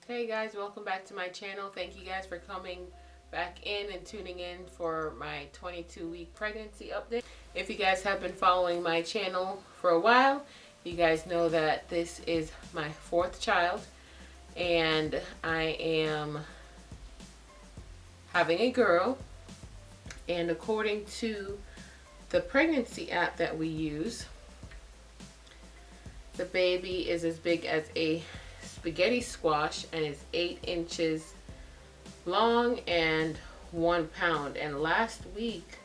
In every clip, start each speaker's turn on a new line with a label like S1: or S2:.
S1: Hey guys, welcome back to my channel. Thank you guys for coming back in and tuning in for my 22-week pregnancy update. If you guys have been following my channel for a while, you guys know that this is my fourth child and I am having a girl, and according to the pregnancy app that we use, the baby is as big as a spaghetti squash and is 8 inches long and 1 pound. And last week,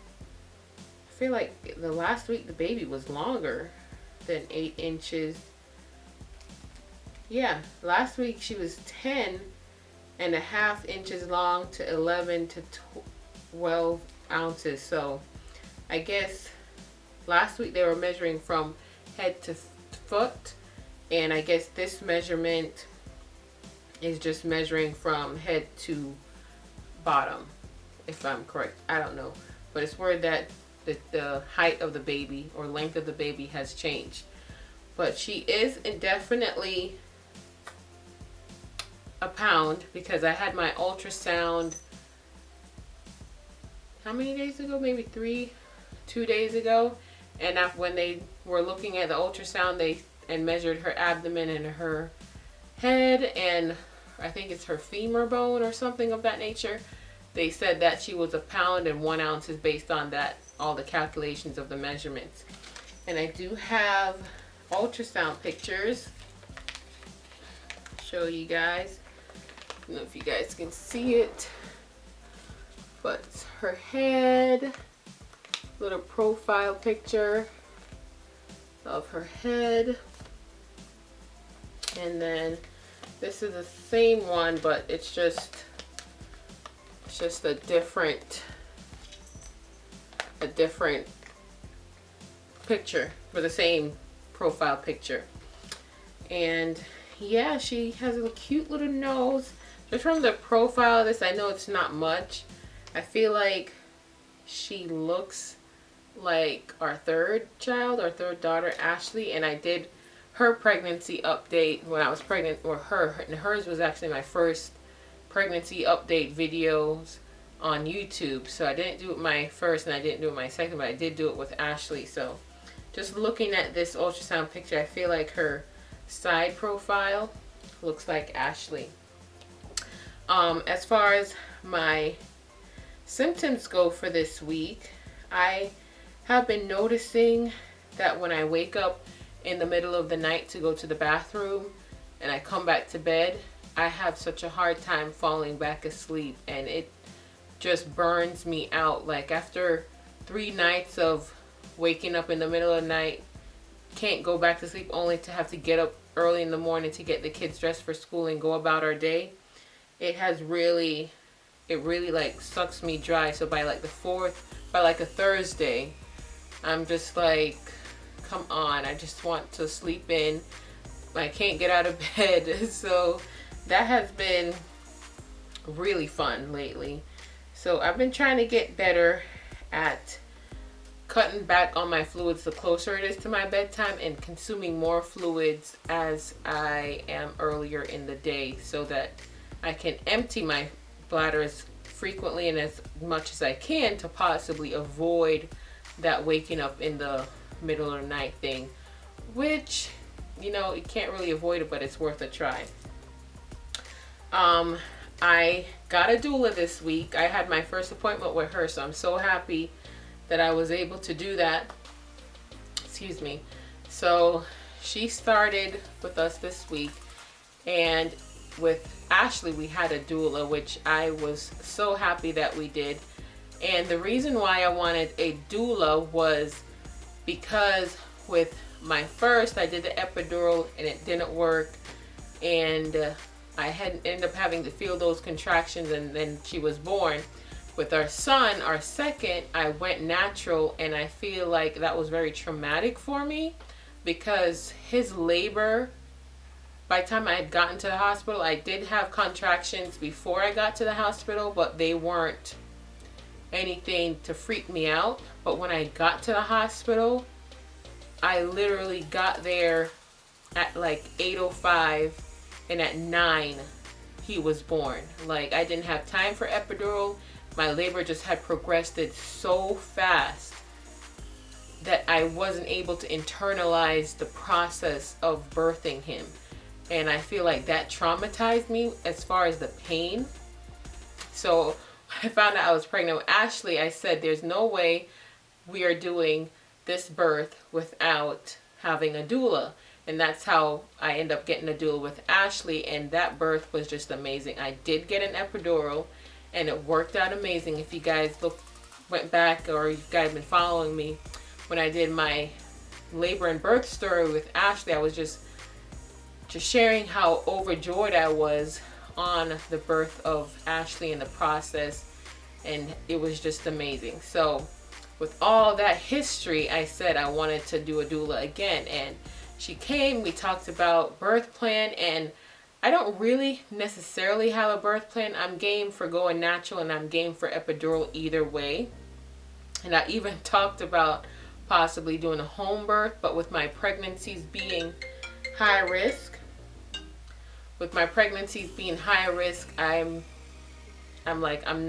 S1: I feel like the last week the baby was longer than 8 inches. Yeah, last week she was 10.5 inches long to 11 to 12 ounces. So I guess last week they were measuring from head to foot, and I guess this measurement is just measuring from head to bottom, if I'm correct. I don't know, but it's word that the height of the baby or length of the baby has changed. But she is indefinitely a pound, because I had my ultrasound how many days ago? Maybe 2 days ago. And when they were looking at the ultrasound, they measured her abdomen and her head, and I think it's her femur bone or something of that nature. They said that she was 1 pound and 1 ounce based on that, all the calculations of the measurements. And I do have ultrasound pictures. Show you guys. I don't know if you guys can see it, but her head, little profile picture of her head. And then this is the same one, but it's just a different picture for the same profile picture. And yeah, she has a cute little nose. Just from the profile of this, I know it's not much. I feel like she looks like our third child, our third daughter, Ashley. And I did her pregnancy update when I was pregnant, or hers was actually my first pregnancy update videos on YouTube. So I didn't do it my first and I didn't do it my second, but I did do it with Ashley. So just looking at this ultrasound picture, I feel like her side profile looks like Ashley. As far as my symptoms go for this week, I have been noticing that when I wake up in the middle of the night to go to the bathroom and I come back to bed, I have such a hard time falling back asleep, and it just burns me out. Like after 3 nights of waking up in the middle of the night, can't go back to sleep, only to have to get up early in the morning to get the kids dressed for school and go about our day, it really like sucks me dry. So by like a Thursday, I'm just like, come on, I just want to sleep in. I can't get out of bed. So that has been really fun lately. So I've been trying to get better at cutting back on my fluids the closer it is to my bedtime, and consuming more fluids as I am earlier in the day, so that I can empty my bladder as frequently and as much as I can to possibly avoid that waking up in the middle of the night thing, which, you know, you can't really avoid it, but it's worth a try. I got a doula this week. I had my first appointment with her, so I'm so happy that I was able to do that. Excuse me. So she started with us this week, and with Ashley we had a doula, which I was so happy that we did. And the reason why I wanted a doula was because with my first, I did the epidural and it didn't work, and I had ended up having to feel those contractions, and then she was born. With our son, our second, I went natural, and I feel like that was very traumatic for me, because his labor, by the time I had gotten to the hospital, I did have contractions before I got to the hospital, but they weren't anything to freak me out. But when I got to the hospital, I literally got there at like 8:05, and at 9 he was born. Like, I didn't have time for epidural. My labor just had progressed it so fast that I wasn't able to internalize the process of birthing him. And I feel like that traumatized me as far as the pain. So when I found out I was pregnant with Ashley, I said, there's no way we are doing this birth without having a doula. And that's how I ended up getting a doula with Ashley. And that birth was just amazing. I did get an epidural and it worked out amazing. If you guys went back, or you guys been following me, when I did my labor and birth story with Ashley, I was just sharing how overjoyed I was on the birth of Ashley in the process, and it was just amazing. So with all that history, I said I wanted to do a doula again, and she came. We talked about birth plan, and I don't really necessarily have a birth plan. I'm game for going natural, and I'm game for epidural either way. And I even talked about possibly doing a home birth, but with my pregnancies being high risk, I'm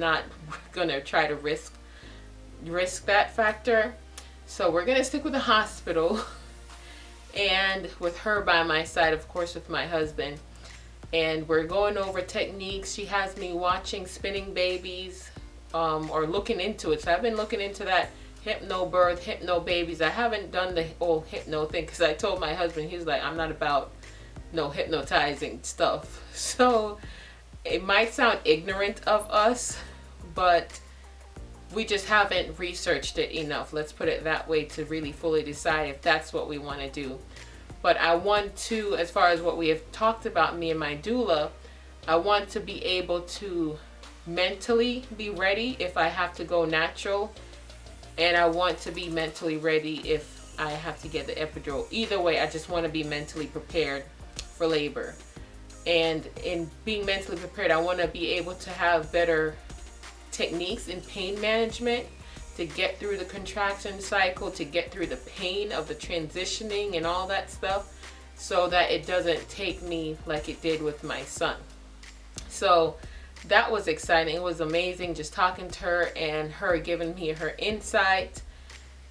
S1: not gonna try to risk that factor. So we're gonna stick with the hospital, and with her by my side, of course, with my husband. And we're going over techniques. She has me watching spinning babies, or looking into it. So I've been looking into that hypno birth, hypno babies. I haven't done the whole hypno thing because I told my husband, he's like, I'm not about no hypnotizing stuff. So it might sound ignorant of us, but we just haven't researched it enough. Let's put it that way, to really fully decide if that's what we want to do. But I want to, as far as what we have talked about, me and my doula, I want to be able to mentally be ready if I have to go natural, and I want to be mentally ready if I have to get the epidural. Either way, I just want to be mentally prepared for labor. And in being mentally prepared, I want to be able to have better techniques in pain management to get through the contraction cycle, to get through the pain of the transitioning and all that stuff, so that it doesn't take me like it did with my son. So that was exciting. It was amazing just talking to her, and her giving me her insight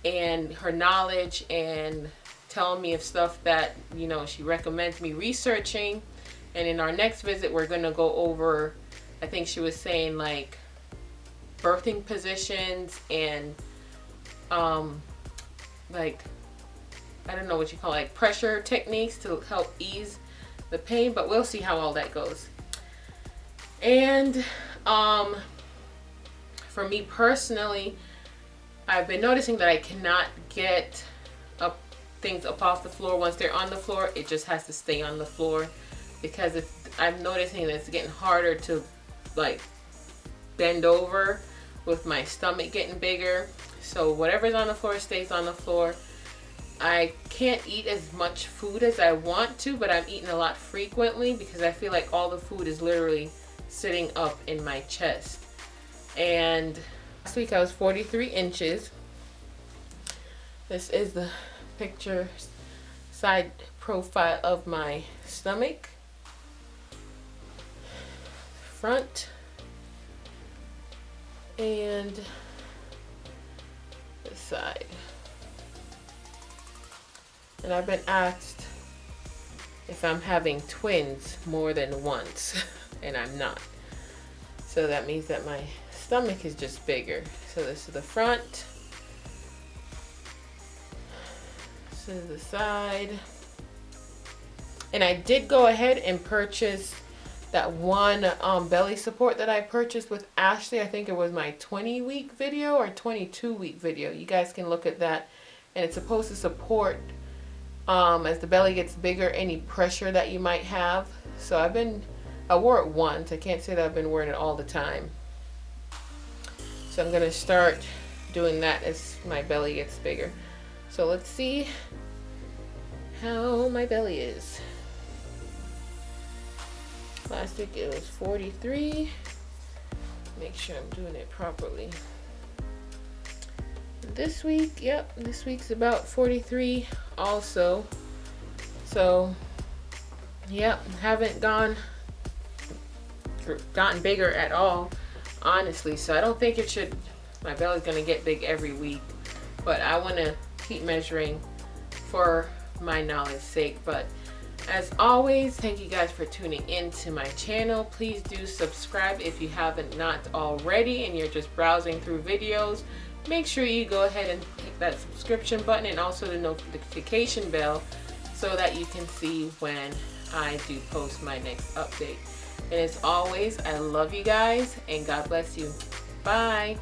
S1: and her knowledge, and telling me of stuff that, you know, she recommends me researching. And in our next visit, we're going to go over, I think she was saying, like, birthing positions and like, I don't know what you call it, like pressure techniques to help ease the pain. But we'll see how all that goes. And for me personally, I've been noticing that I cannot get up things up off the floor. Once they're on the floor, it just has to stay on the floor, because if I'm noticing that it's getting harder to like bend over with my stomach getting bigger. So whatever's on the floor stays on the floor. I can't eat as much food as I want to, but I'm eating a lot frequently because I feel like all the food is literally sitting up in my chest. And last week I was 43 inches. This is the picture side profile of my stomach, front, and the side. And I've been asked if I'm having twins more than once, and I'm not. So that means that my stomach is just bigger. So this is the front. This is the side. And I did go ahead and purchase that one belly support that I purchased with Ashley. I think it was my 20-week video or 22-week video. You guys can look at that. And it's supposed to support, as the belly gets bigger, any pressure that you might have. So I wore it once. I can't say that I've been wearing it all the time. So I'm going to start doing that as my belly gets bigger. So let's see how my belly is. Last week it was 43. Make sure I'm doing it properly. This week, yep, this week's about 43 also. So, yep, haven't gone gotten bigger at all, honestly. So I don't think it should, my belly's gonna get big every week, but I want to keep measuring for my knowledge's sake. But as always, thank you guys for tuning in to my channel. Please do subscribe if you haven't not already and you're just browsing through videos. Make sure you go ahead and hit that subscription button and also the notification bell so that you can see when I do post my next update. And as always, I love you guys and God bless you. Bye.